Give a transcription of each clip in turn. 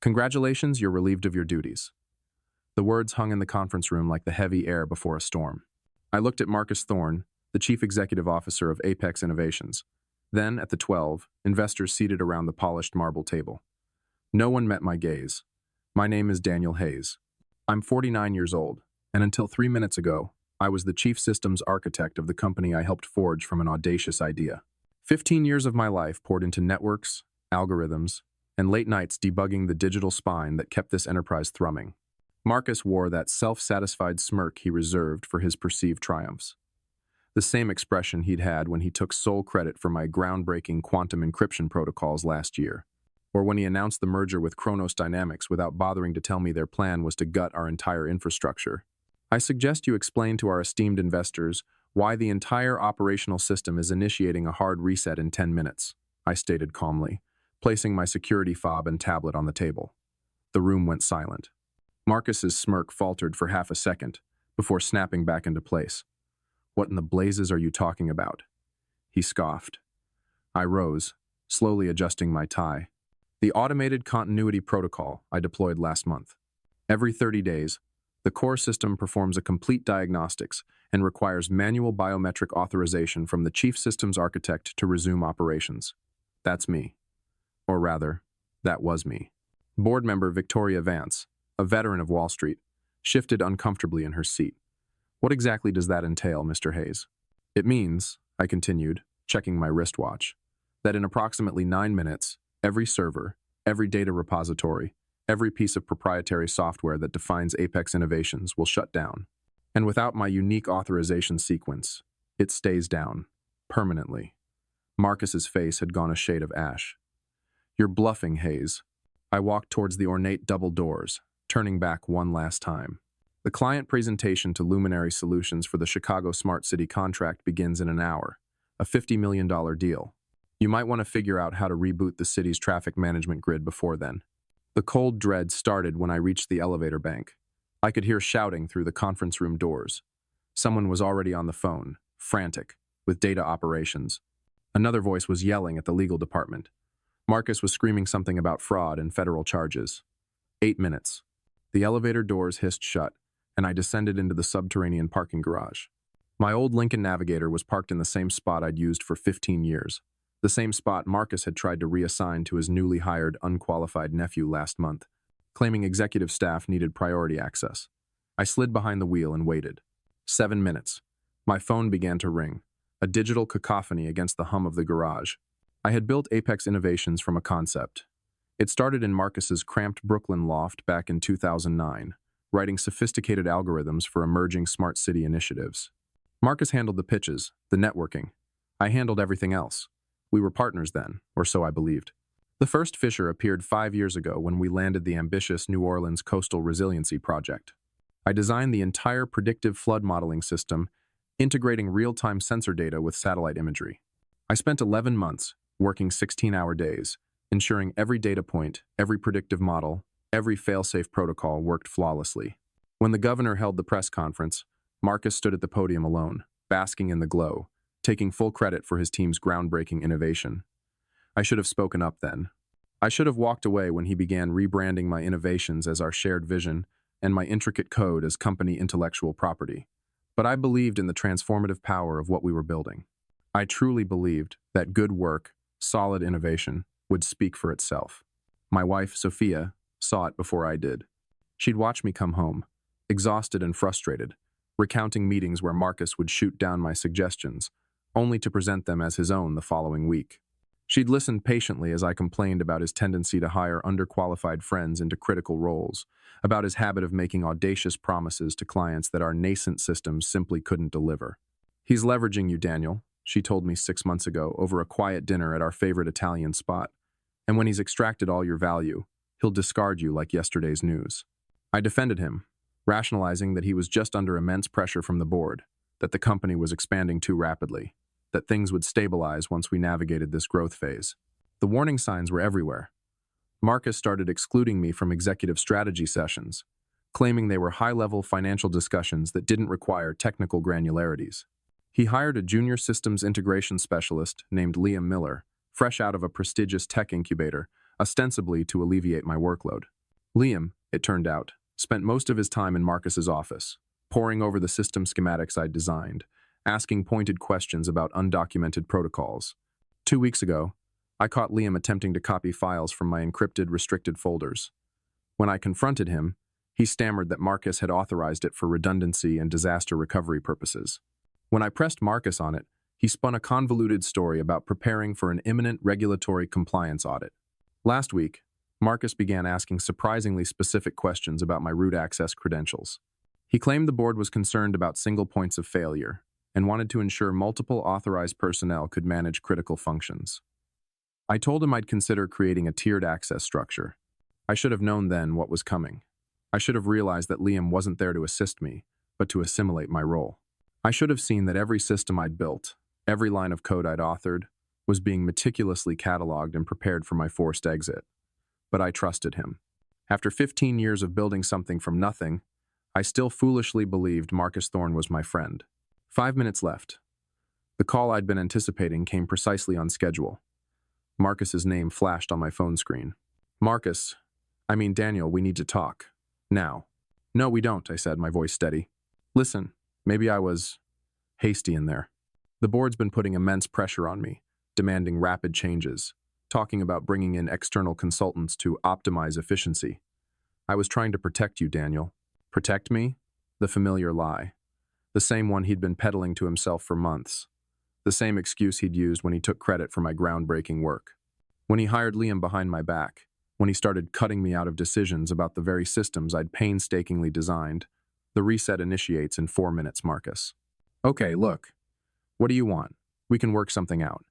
Congratulations, you're relieved of your duties. The words hung in the conference room like the heavy air before a storm. I looked at Marcus Thorne, the Chief Executive Officer of Apex Innovations. Then, at the 12, investors seated around the polished marble table. No one met my gaze. My name is Daniel Hayes. I'm 49 years old, and until 3 minutes ago, I was the chief systems architect of the company I helped forge from an audacious idea. 15 years of my life poured into networks, algorithms, and late nights debugging the digital spine that kept this enterprise thrumming. Marcus wore that self-satisfied smirk he reserved for his perceived triumphs. The same expression he'd had when he took sole credit for my groundbreaking quantum encryption protocols last year, or when he announced the merger with Kronos Dynamics without bothering to tell me their plan was to gut our entire infrastructure. I suggest you explain to our esteemed investors why the entire operational system is initiating a hard reset in 10 minutes, I stated calmly, placing my security fob and tablet on the table. The room went silent. Marcus's smirk faltered for half a second before snapping back into place. What in the blazes are you talking about? He scoffed. I rose, slowly adjusting my tie. The automated continuity protocol I deployed last month. Every 30 days, the core system performs a complete diagnostics and requires manual biometric authorization from the chief systems architect to resume operations. That's me. Or rather, that was me. Board member Victoria Vance, a veteran of Wall Street, shifted uncomfortably in her seat. What exactly does that entail, Mr. Hayes? It means, I continued, checking my wristwatch, that in approximately 9 minutes, every server, every data repository, every piece of proprietary software that defines Apex Innovations will shut down. And without my unique authorization sequence, it stays down, permanently. Marcus's face had gone a shade of ash. You're bluffing, Hayes. I walked towards the ornate double doors, turning back one last time. The client presentation to Luminary Solutions for the Chicago Smart City contract begins in an hour, a $50 million deal. You might want to figure out how to reboot the city's traffic management grid before then. The cold dread started when I reached the elevator bank. I could hear shouting through the conference room doors. Someone was already on the phone, frantic, with data operations. Another voice was yelling at the legal department. Marcus was screaming something about fraud and federal charges. 8 minutes. The elevator doors hissed shut, and I descended into the subterranean parking garage. My old Lincoln Navigator was parked in the same spot I'd used for 15 years, the same spot Marcus had tried to reassign to his newly hired, unqualified nephew last month, claiming executive staff needed priority access. I slid behind the wheel and waited. 7 minutes. My phone began to ring, a digital cacophony against the hum of the garage. I had built Apex Innovations from a concept. It started in Marcus's cramped Brooklyn loft back in 2009, writing sophisticated algorithms for emerging smart city initiatives. Marcus handled the pitches, the networking. I handled everything else. We were partners then, or so I believed. The first fissure appeared 5 years ago when we landed the ambitious New Orleans Coastal Resiliency Project. I designed the entire predictive flood modeling system, integrating real-time sensor data with satellite imagery. I spent 11 months, working 16-hour days, ensuring every data point, every predictive model, every fail-safe protocol worked flawlessly. When the governor held the press conference, Marcus stood at the podium alone, basking in the glow, taking full credit for his team's groundbreaking innovation. I should have spoken up then. I should have walked away when he began rebranding my innovations as our shared vision and my intricate code as company intellectual property. But I believed in the transformative power of what we were building. I truly believed that good work, solid innovation, would speak for itself. My wife, Sophia, saw it before I did. She'd watch me come home, exhausted and frustrated, recounting meetings where Marcus would shoot down my suggestions, only to present them as his own the following week. She'd listened patiently as I complained about his tendency to hire underqualified friends into critical roles, about his habit of making audacious promises to clients that our nascent systems simply couldn't deliver. He's leveraging you, Daniel, she told me 6 months ago over a quiet dinner at our favorite Italian spot. And when he's extracted all your value, he'll discard you like yesterday's news. I defended him, rationalizing that he was just under immense pressure from the board, that the company was expanding too rapidly, that things would stabilize once we navigated this growth phase. The warning signs were everywhere. Marcus started excluding me from executive strategy sessions, claiming they were high-level financial discussions that didn't require technical granularities. He hired a junior systems integration specialist named Liam Miller, fresh out of a prestigious tech incubator, ostensibly to alleviate my workload. Liam, it turned out, spent most of his time in Marcus's office, poring over the system schematics I'd designed, asking pointed questions about undocumented protocols. 2 weeks ago, I caught Liam attempting to copy files from my encrypted, restricted folders. When I confronted him, he stammered that Marcus had authorized it for redundancy and disaster recovery purposes. When I pressed Marcus on it, he spun a convoluted story about preparing for an imminent regulatory compliance audit. Last week, Marcus began asking surprisingly specific questions about my root access credentials. He claimed the board was concerned about single points of failure and wanted to ensure multiple authorized personnel could manage critical functions. I told him I'd consider creating a tiered access structure. I should have known then what was coming. I should have realized that Liam wasn't there to assist me, but to assimilate my role. I should have seen that every system I'd built, every line of code I'd authored, was being meticulously cataloged and prepared for my forced exit. But I trusted him. After 15 years of building something from nothing, I still foolishly believed Marcus Thorne was my friend. 5 minutes left. The call I'd been anticipating came precisely on schedule. Marcus's name flashed on my phone screen. Daniel, we need to talk. Now. No, we don't, I said, my voice steady. Listen, maybe I was hasty in there. The board's been putting immense pressure on me, demanding rapid changes, talking about bringing in external consultants to optimize efficiency. I was trying to protect you, Daniel. Protect me? The familiar lie. The same one he'd been peddling to himself for months. The same excuse he'd used when he took credit for my groundbreaking work. When he hired Liam behind my back, when he started cutting me out of decisions about the very systems I'd painstakingly designed. The reset initiates in 4 minutes, Marcus. Okay, look. What do you want? We can work something out.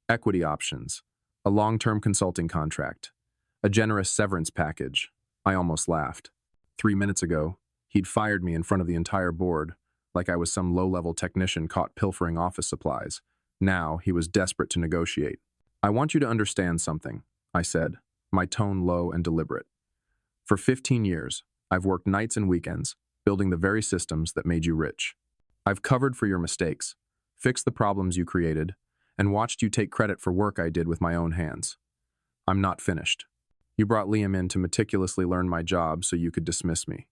Equity options, a long-term consulting contract, a generous severance package. I almost laughed. 3 minutes ago, he'd fired me in front of the entire board, like I was some low-level technician caught pilfering office supplies. Now, he was desperate to negotiate. I want you to understand something, I said, my tone low and deliberate. For 15 years, I've worked nights and weekends, building the very systems that made you rich. I've covered for your mistakes, fixed the problems you created, and watched you take credit for work I did with my own hands. I'm not finished. You brought Liam in to meticulously learn my job so you could dismiss me.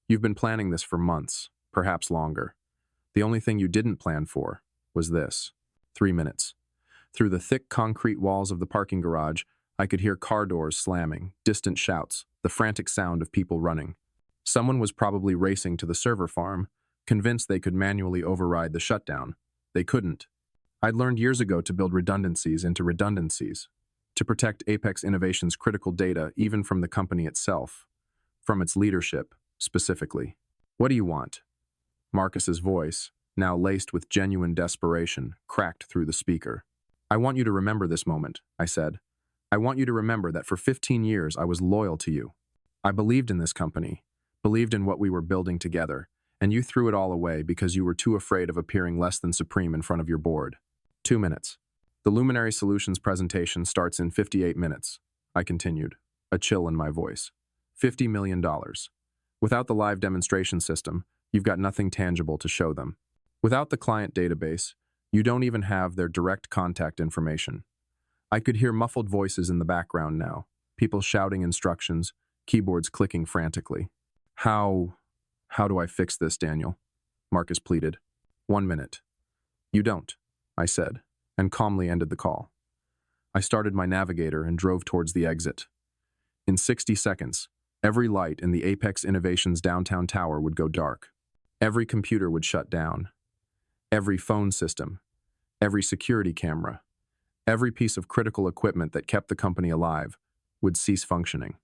You've been planning this for months, perhaps longer. The only thing you didn't plan for was this. 3 minutes. Through the thick concrete walls of the parking garage, I could hear car doors slamming, distant shouts, the frantic sound of people running. Someone was probably racing to the server farm, convinced they could manually override the shutdown. They couldn't. I'd learned years ago to build redundancies into redundancies, to protect Apex Innovation's critical data even from the company itself, from its leadership, specifically. What do you want? Marcus's voice, now laced with genuine desperation, cracked through the speaker. I want you to remember this moment, I said. I want you to remember that for 15 years I was loyal to you. I believed in this company, believed in what we were building together, and you threw it all away because you were too afraid of appearing less than supreme in front of your board. 2 minutes. The Luminary Solutions presentation starts in 58 minutes, I continued, a chill in my voice. $50 million. Without the live demonstration system, you've got nothing tangible to show them. Without the client database, you don't even have their direct contact information. I could hear muffled voices in the background now, people shouting instructions, keyboards clicking frantically. How do I fix this, Daniel? Marcus pleaded. 1 minute. You don't, I said, and calmly ended the call. I started my navigator and drove towards the exit. In 60 seconds, every light in the Apex Innovations downtown tower would go dark. Every computer would shut down. Every phone system, every security camera, every piece of critical equipment that kept the company alive would cease functioning.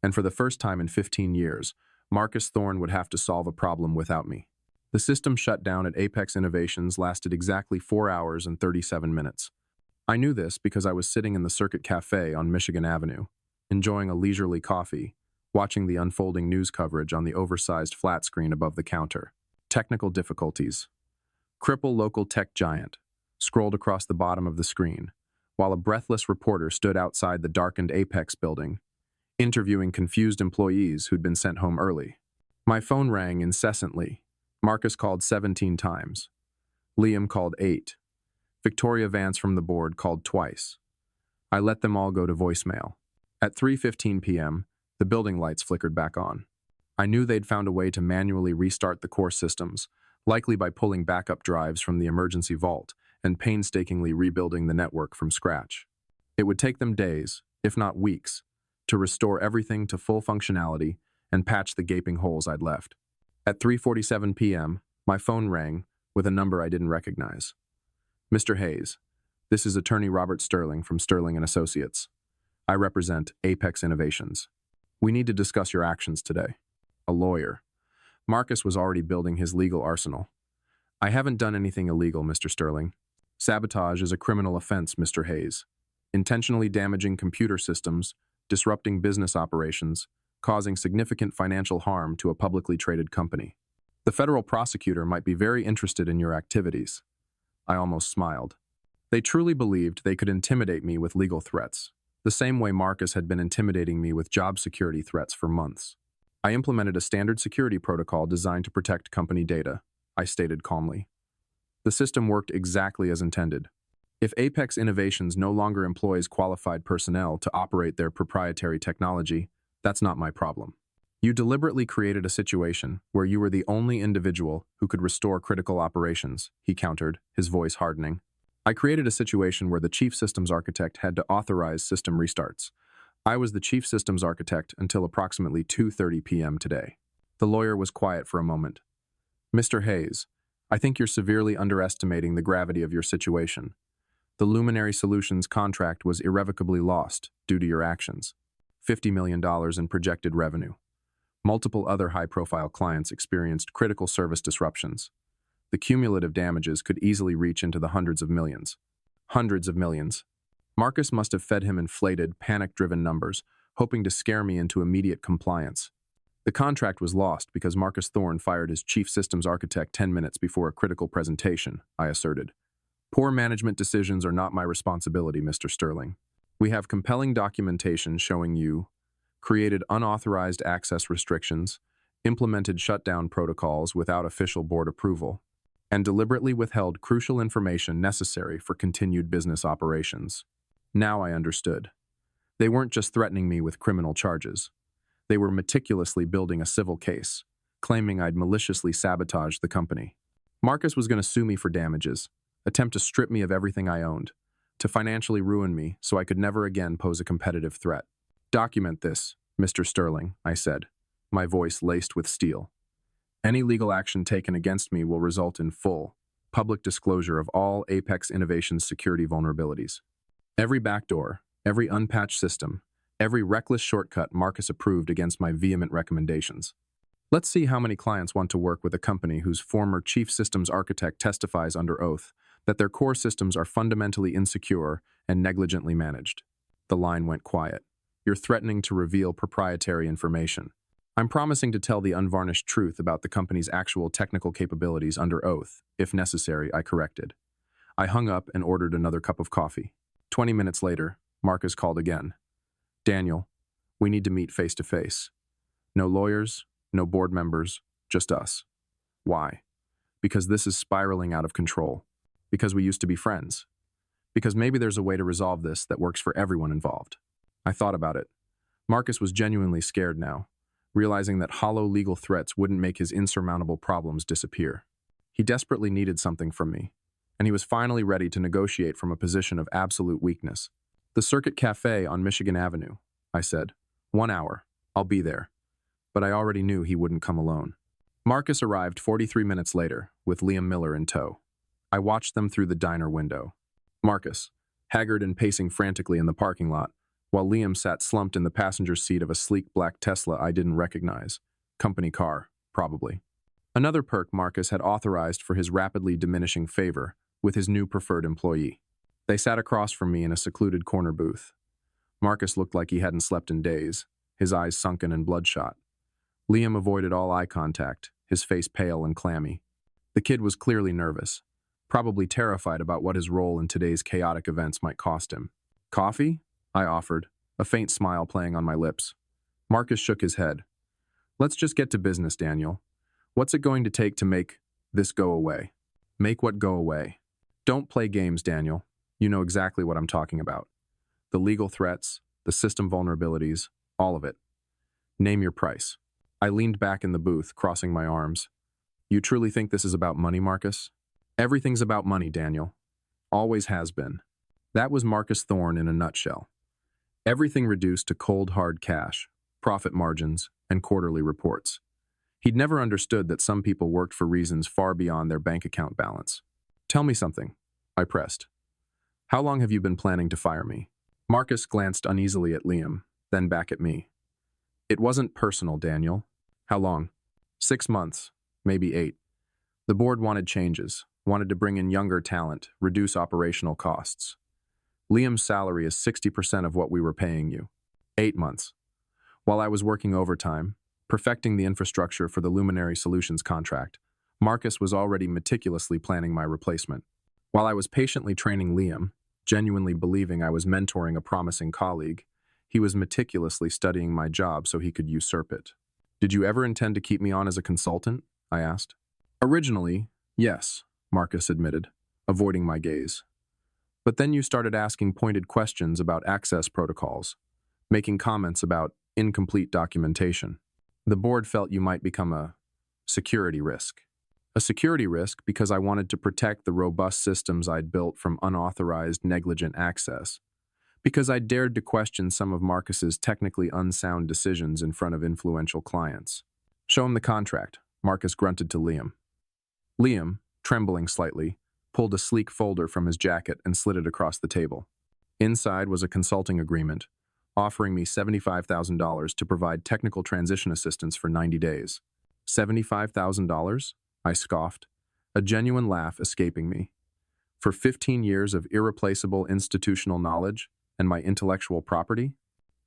And for the first time in 15 years, Marcus Thorne would have to solve a problem without me. The system shutdown at Apex Innovations lasted exactly 4 hours and 37 minutes. I knew this because I was sitting in the Circuit Cafe on Michigan Avenue, enjoying a leisurely coffee, watching the unfolding news coverage on the oversized flat screen above the counter. Technical difficulties. Cripple local tech giant scrolled across the bottom of the screen, while a breathless reporter stood outside the darkened Apex building, interviewing confused employees who'd been sent home early. My phone rang incessantly. Marcus called 17 times. Liam called 8. Victoria Vance from the board called twice. I let them all go to voicemail. At 3:15 p.m., The building lights flickered back on. I knew they'd found a way to manually restart the core systems, likely by pulling backup drives from the emergency vault and painstakingly rebuilding the network from scratch. It would take them days, if not weeks, to restore everything to full functionality and patch the gaping holes I'd left. At 3:47 p.m., my phone rang with a number I didn't recognize. Mr. Hayes, this is attorney Robert Sterling from Sterling & Associates. I represent Apex Innovations. We need to discuss your actions today. A lawyer. Marcus was already building his legal arsenal. I haven't done anything illegal, Mr. Sterling. Sabotage is a criminal offense, Mr. Hayes. Intentionally damaging computer systems, disrupting business operations, causing significant financial harm to a publicly traded company. The federal prosecutor might be very interested in your activities. I almost smiled. They truly believed they could intimidate me with legal threats, the same way Marcus had been intimidating me with job security threats for months. I implemented a standard security protocol designed to protect company data, I stated calmly. The system worked exactly as intended. If Apex Innovations no longer employs qualified personnel to operate their proprietary technology, that's not my problem. You deliberately created a situation where you were the only individual who could restore critical operations, he countered, his voice hardening. I created a situation where the chief systems architect had to authorize system restarts. I was the chief systems architect until approximately 2:30 p.m. today. The lawyer was quiet for a moment. Mr. Hayes, I think you're severely underestimating the gravity of your situation. The Luminary Solutions contract was irrevocably lost due to your actions. $50 million in projected revenue. Multiple other high-profile clients experienced critical service disruptions. The cumulative damages could easily reach into the hundreds of millions. Hundreds of millions. Marcus must have fed him inflated, panic-driven numbers, hoping to scare me into immediate compliance. The contract was lost because Marcus Thorne fired his chief systems architect 10 minutes before a critical presentation, I asserted. Poor management decisions are not my responsibility, Mr. Sterling. We have compelling documentation showing you created unauthorized access restrictions, implemented shutdown protocols without official board approval, and deliberately withheld crucial information necessary for continued business operations. Now I understood. They weren't just threatening me with criminal charges. They were meticulously building a civil case, claiming I'd maliciously sabotaged the company. Marcus was going to sue me for damages, attempt to strip me of everything I owned, to financially ruin me so I could never again pose a competitive threat. Document this, Mr. Sterling, I said, my voice laced with steel. Any legal action taken against me will result in full, public disclosure of all Apex Innovations security vulnerabilities. Every backdoor, every unpatched system, every reckless shortcut Marcus approved against my vehement recommendations. Let's see how many clients want to work with a company whose former chief systems architect testifies under oath that their core systems are fundamentally insecure and negligently managed. The line went quiet. You're threatening to reveal proprietary information. I'm promising to tell the unvarnished truth about the company's actual technical capabilities under oath. If necessary, I corrected. I hung up and ordered another cup of coffee. 20 minutes later, Marcus called again. Daniel, we need to meet face to face. No lawyers, no board members, just us. Why? Because this is spiraling out of control. Because we used to be friends. Because maybe there's a way to resolve this that works for everyone involved. I thought about it. Marcus was genuinely scared now, realizing that hollow legal threats wouldn't make his insurmountable problems disappear. He desperately needed something from me, and he was finally ready to negotiate from a position of absolute weakness. The Circuit Cafe on Michigan Avenue, I said. 1 hour. I'll be there. But I already knew he wouldn't come alone. Marcus arrived 43 minutes later, with Liam Miller in tow. I watched them through the diner window. Marcus, haggard and pacing frantically in the parking lot, while Liam sat slumped in the passenger seat of a sleek black Tesla I didn't recognize. Company car, probably. Another perk Marcus had authorized for his rapidly diminishing favor with his new preferred employee. They sat across from me in a secluded corner booth. Marcus looked like he hadn't slept in days, his eyes sunken and bloodshot. Liam avoided all eye contact, his face pale and clammy. The kid was clearly nervous, probably terrified about what his role in today's chaotic events might cost him. Coffee? I offered, a faint smile playing on my lips. Marcus shook his head. Let's just get to business, Daniel. What's it going to take to make this go away? Make what go away? Don't play games, Daniel. You know exactly what I'm talking about. The legal threats, the system vulnerabilities, all of it. Name your price. I leaned back in the booth, crossing my arms. You truly think this is about money, Marcus? Everything's about money, Daniel. Always has been. That was Marcus Thorne in a nutshell. Everything reduced to cold, hard cash, profit margins, and quarterly reports. He'd never understood that some people worked for reasons far beyond their bank account balance. Tell me something, I pressed. How long have you been planning to fire me? Marcus glanced uneasily at Liam, then back at me. It wasn't personal, Daniel. How long? 6 months, maybe 8. The board wanted changes, wanted to bring in younger talent, reduce operational costs. Liam's salary is 60% of what we were paying you. 8 months. While I was working overtime, perfecting the infrastructure for the Luminary Solutions contract, Marcus was already meticulously planning my replacement. While I was patiently training Liam, genuinely believing I was mentoring a promising colleague, he was meticulously studying my job so he could usurp it. Did you ever intend to keep me on as a consultant? I asked. Originally, yes, Marcus admitted, avoiding my gaze. But then you started asking pointed questions about access protocols, making comments about incomplete documentation. The board felt you might become a security risk. A security risk because I wanted to protect the robust systems I'd built from unauthorized, negligent access. Because I dared to question some of Marcus's technically unsound decisions in front of influential clients. Show him the contract, Marcus grunted to Liam. Liam, trembling slightly, pulled a sleek folder from his jacket and slid it across the table. Inside was a consulting agreement, offering me $75,000 to provide technical transition assistance for 90 days. $75,000? I scoffed, a genuine laugh escaping me. For 15 years of irreplaceable institutional knowledge and my intellectual property?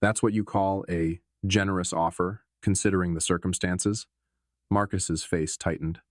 That's what you call a generous offer, considering the circumstances? Marcus's face tightened.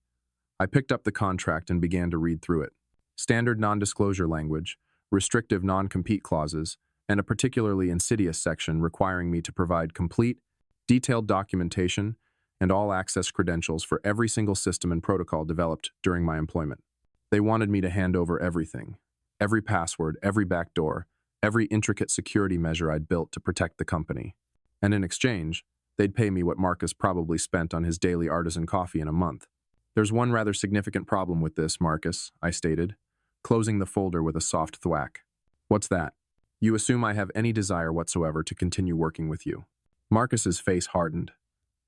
I picked up the contract and began to read through it. Standard non-disclosure language, restrictive non-compete clauses, and a particularly insidious section requiring me to provide complete, detailed documentation and all access credentials for every single system and protocol developed during my employment. They wanted me to hand over everything, every password, every backdoor, every intricate security measure I'd built to protect the company. And in exchange, they'd pay me what Marcus probably spent on his daily artisan coffee in a month. There's one rather significant problem with this, Marcus, I stated, closing the folder with a soft thwack. What's that? You assume I have any desire whatsoever to continue working with you. Marcus's face hardened.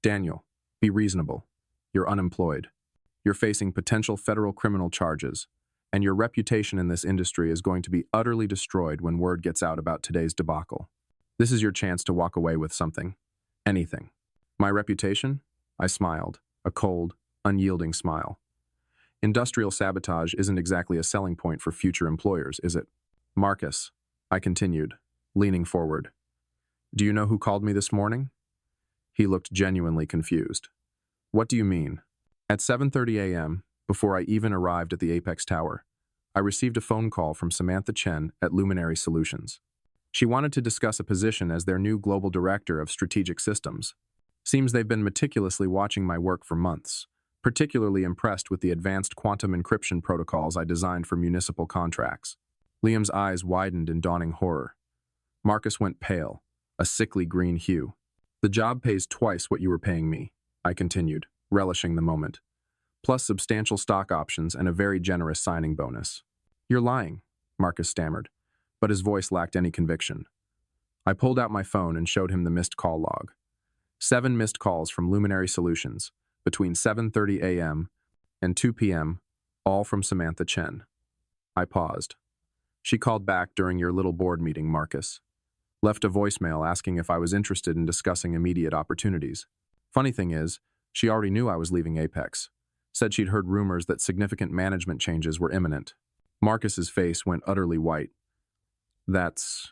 Daniel, be reasonable. You're unemployed. You're facing potential federal criminal charges, and your reputation in this industry is going to be utterly destroyed when word gets out about today's debacle. This is your chance to walk away with something. Anything. My reputation? I smiled, a cold, unyielding smile. Industrial sabotage isn't exactly a selling point for future employers, is it? Marcus, I continued, leaning forward. Do you know who called me this morning? He looked genuinely confused. What do you mean? At 7:30 a.m., before I even arrived at the Apex Tower, I received a phone call from Samantha Chen at Luminary Solutions. She wanted to discuss a position as their new global director of strategic systems. Seems they've been meticulously watching my work for months, particularly impressed with the advanced quantum encryption protocols I designed for municipal contracts. Liam's eyes widened in dawning horror. Marcus went pale, a sickly green hue. The job pays twice what you were paying me, I continued, relishing the moment, plus substantial stock options and a very generous signing bonus. You're lying, Marcus stammered, but his voice lacked any conviction. I pulled out my phone and showed him the missed call log. 7 missed calls from Luminary Solutions between 7:30 a.m. and 2 p.m., all from Samantha Chen. I paused. She called back during your little board meeting, Marcus. Left a voicemail asking if I was interested in discussing immediate opportunities. Funny thing is, she already knew I was leaving Apex. Said she'd heard rumors that significant management changes were imminent. Marcus's face went utterly white. That's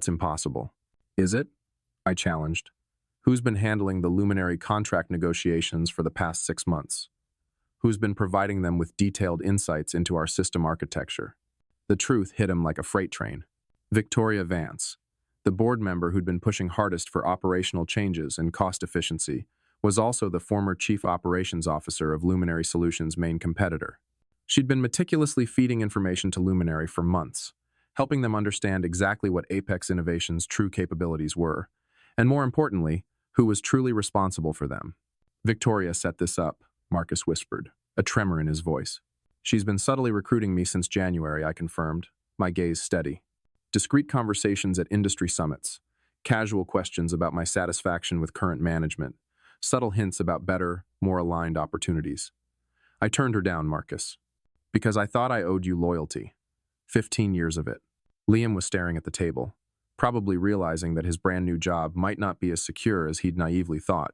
impossible. Is it? I challenged. Who's been handling the Luminary contract negotiations for the past 6 months? Who's been providing them with detailed insights into our system architecture? The truth hit him like a freight train. Victoria Vance, the board member who'd been pushing hardest for operational changes and cost efficiency, was also the former chief operations officer of Luminary Solutions' main competitor. She'd been meticulously feeding information to Luminary for months, helping them understand exactly what Apex Innovations' true capabilities were, and more importantly, Who was truly responsible for them? Victoria set this up, Marcus whispered, a tremor in his voice. She's been subtly recruiting me since January, I confirmed, my gaze steady. Discreet conversations at industry summits, casual questions about my satisfaction with current management, subtle hints about better, more aligned opportunities. I turned her down, Marcus, because I thought I owed you loyalty. 15 years of it. Liam was staring at the table, probably realizing that his brand new job might not be as secure as he'd naively thought.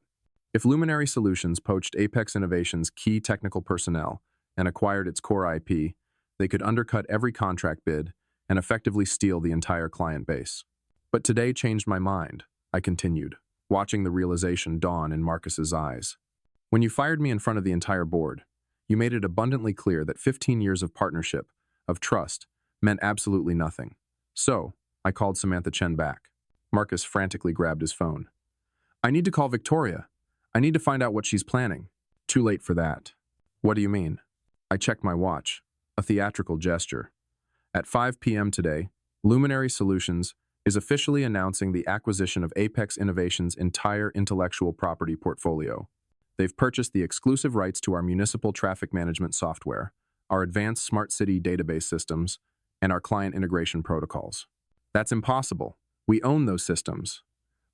If Luminary Solutions poached Apex Innovations' key technical personnel and acquired its core IP, they could undercut every contract bid and effectively steal the entire client base. But today changed my mind, I continued, watching the realization dawn in Marcus's eyes. When you fired me in front of the entire board, you made it abundantly clear that 15 years of partnership, of trust, meant absolutely nothing. So, I called Samantha Chen back. Marcus frantically grabbed his phone. I need to call Victoria. I need to find out what she's planning. Too late for that. What do you mean? I checked my watch, a theatrical gesture. At 5 p.m. today, Luminary Solutions is officially announcing the acquisition of Apex Innovations' entire intellectual property portfolio. They've purchased the exclusive rights to our municipal traffic management software, our advanced smart city database systems, and our client integration protocols. That's impossible. We own those systems.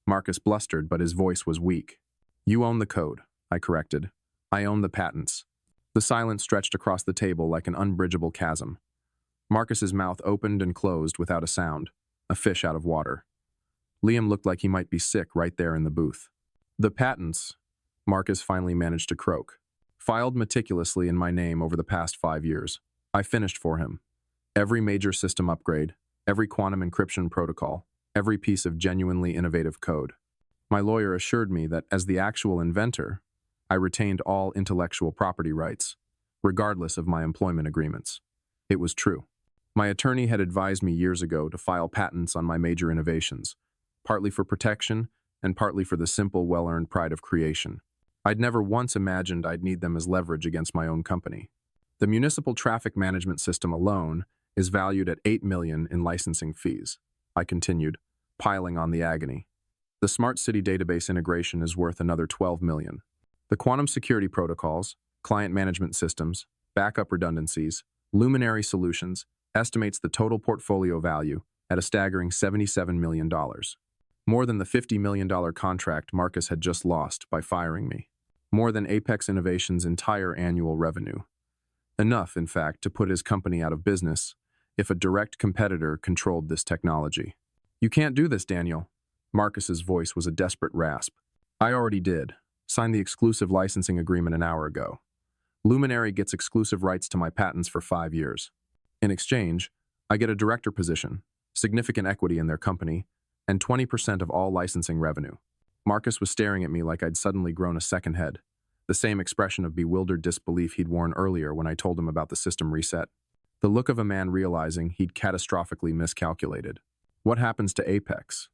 Marcus blustered, but his voice was weak. You own the code, I corrected. I own the patents. The silence stretched across the table like an unbridgeable chasm. Marcus's mouth opened and closed without a sound, a fish out of water. Liam looked like he might be sick right there in the booth. The patents, Marcus finally managed to croak, filed meticulously in my name over the past 5 years. I finished for him. Every major system upgrade, every quantum encryption protocol, every piece of genuinely innovative code. My lawyer assured me that as the actual inventor, I retained all intellectual property rights, regardless of my employment agreements. It was true. My attorney had advised me years ago to file patents on my major innovations, partly for protection and partly for the simple, well-earned pride of creation. I'd never once imagined I'd need them as leverage against my own company. The municipal traffic management system alone is valued at $8 million in licensing fees, I continued, piling on the agony. The smart city database integration is worth another $12 million. The quantum security protocols, client management systems, backup redundancies, Luminary Solutions estimates the total portfolio value at a staggering $77 million. More than the $50 million contract Marcus had just lost by firing me. More than Apex Innovations' entire annual revenue. Enough, in fact, to put his company out of business if a direct competitor controlled this technology. You can't do this, Daniel. Marcus's voice was a desperate rasp. I already did. Signed the exclusive licensing agreement an hour ago. Luminary gets exclusive rights to my patents for 5 years. In exchange, I get a director position, significant equity in their company, and 20% of all licensing revenue. Marcus was staring at me like I'd suddenly grown a second head, the same expression of bewildered disbelief he'd worn earlier when I told him about the system reset. The look of a man realizing he'd catastrophically miscalculated. What happens to Apex?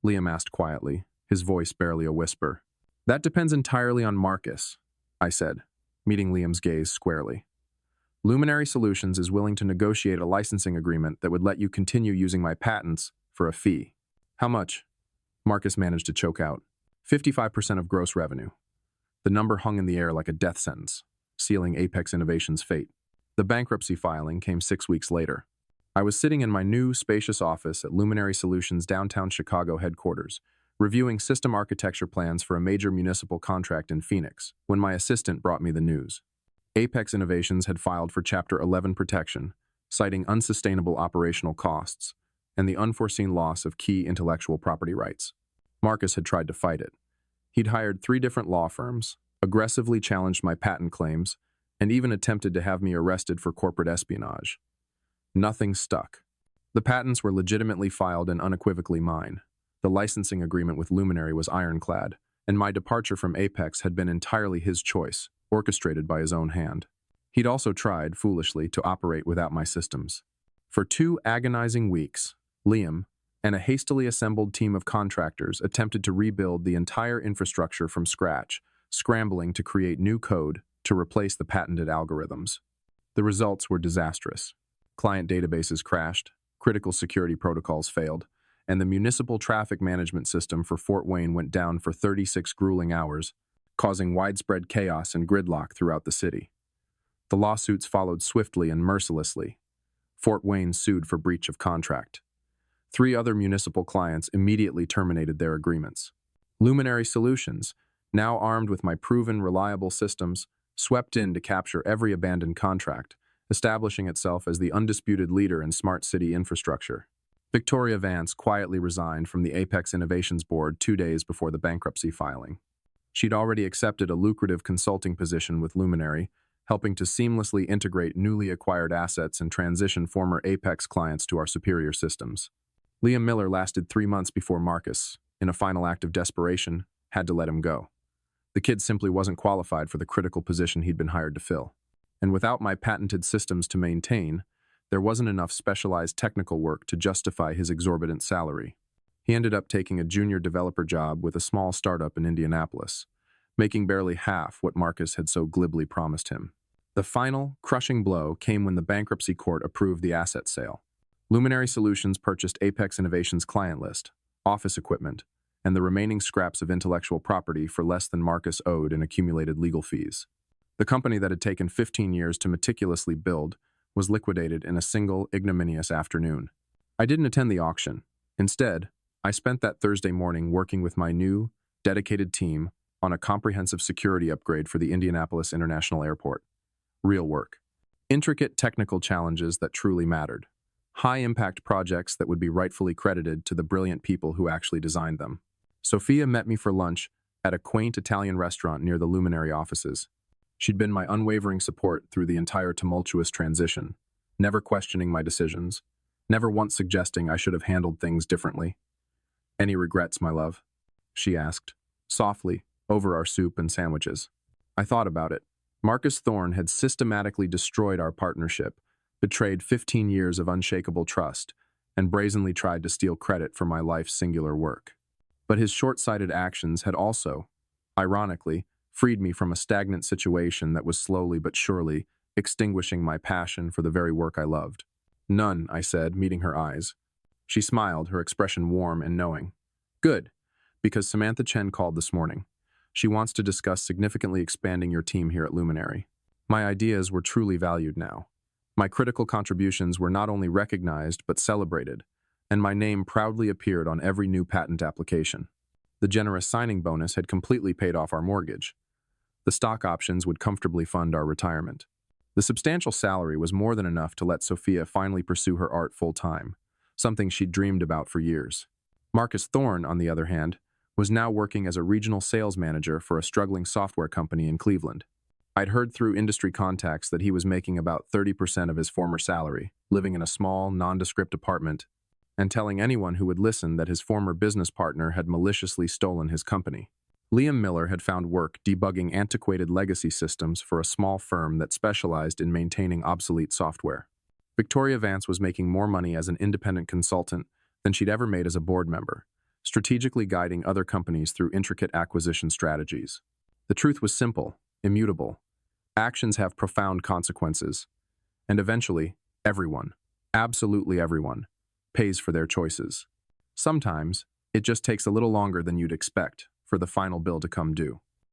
Liam asked quietly, his voice barely a whisper. That depends entirely on Marcus, I said, meeting Liam's gaze squarely. Luminary Solutions is willing to negotiate a licensing agreement that would let you continue using my patents for a fee. How much? Marcus managed to choke out. 55% of gross revenue. The number hung in the air like a death sentence, sealing Apex Innovations' fate. The bankruptcy filing came 6 weeks later. I was sitting in my new, spacious office at Luminary Solutions' downtown Chicago headquarters, reviewing system architecture plans for a major municipal contract in Phoenix, when my assistant brought me the news. Apex Innovations had filed for Chapter 11 protection, citing unsustainable operational costs and the unforeseen loss of key intellectual property rights. Marcus had tried to fight it. He'd hired 3 different law firms, aggressively challenged my patent claims, and even attempted to have me arrested for corporate espionage. Nothing stuck. The patents were legitimately filed and unequivocally mine. The licensing agreement with Luminary was ironclad, and my departure from Apex had been entirely his choice, orchestrated by his own hand. He'd also tried, foolishly, to operate without my systems. For 2 agonizing weeks, Liam and a hastily assembled team of contractors attempted to rebuild the entire infrastructure from scratch, scrambling to create new code to replace the patented algorithms. The results were disastrous. Client databases crashed, critical security protocols failed, and the municipal traffic management system for Fort Wayne went down for 36 grueling hours, causing widespread chaos and gridlock throughout the city. The lawsuits followed swiftly and mercilessly. Fort Wayne sued for breach of contract. 3 other municipal clients immediately terminated their agreements. Luminary Solutions, now armed with my proven, reliable systems, swept in to capture every abandoned contract, establishing itself as the undisputed leader in smart city infrastructure. Victoria Vance quietly resigned from the Apex Innovations board 2 days before the bankruptcy filing. She'd already accepted a lucrative consulting position with Luminary, helping to seamlessly integrate newly acquired assets and transition former Apex clients to our superior systems. Liam Miller lasted 3 months before Marcus, in a final act of desperation, had to let him go. The kid simply wasn't qualified for the critical position he'd been hired to fill. And without my patented systems to maintain, there wasn't enough specialized technical work to justify his exorbitant salary. He ended up taking a junior developer job with a small startup in Indianapolis, making barely half what Marcus had so glibly promised him. The final, crushing blow came when the bankruptcy court approved the asset sale. Luminary Solutions purchased Apex Innovations' client list, office equipment, and the remaining scraps of intellectual property for less than Marcus owed in accumulated legal fees. The company that had taken 15 years to meticulously build was liquidated in a single, ignominious afternoon. I didn't attend the auction. Instead, I spent that Thursday morning working with my new, dedicated team on a comprehensive security upgrade for the Indianapolis International Airport. Real work. Intricate technical challenges that truly mattered. High-impact projects that would be rightfully credited to the brilliant people who actually designed them. Sophia met me for lunch at a quaint Italian restaurant near the Luminary offices. She'd been my unwavering support through the entire tumultuous transition, never questioning my decisions, never once suggesting I should have handled things differently. "Any regrets, my love?" she asked, softly, over our soup and sandwiches. I thought about it. Marcus Thorne had systematically destroyed our partnership, betrayed 15 years of unshakable trust, and brazenly tried to steal credit for my life's singular work. But his short-sighted actions had also, ironically, freed me from a stagnant situation that was slowly but surely extinguishing my passion for the very work I loved. "None," I said, meeting her eyes. She smiled, her expression warm and knowing. "Good, because Samantha Chen called this morning. She wants to discuss significantly expanding your team here at Luminary." My ideas were truly valued now. My critical contributions were not only recognized but celebrated, and my name proudly appeared on every new patent application. The generous signing bonus had completely paid off our mortgage. The stock options would comfortably fund our retirement. The substantial salary was more than enough to let Sophia finally pursue her art full-time, something she'd dreamed about for years. Marcus Thorne, on the other hand, was now working as a regional sales manager for a struggling software company in Cleveland. I'd heard through industry contacts that he was making about 30% of his former salary, living in a small, nondescript apartment, and telling anyone who would listen that his former business partner had maliciously stolen his company. Liam Miller had found work debugging antiquated legacy systems for a small firm that specialized in maintaining obsolete software. Victoria Vance was making more money as an independent consultant than she'd ever made as a board member, strategically guiding other companies through intricate acquisition strategies. The truth was simple, immutable. Actions have profound consequences. And eventually, everyone, absolutely everyone, pays for their choices. Sometimes, it just takes a little longer than you'd expect for the final bill to come due.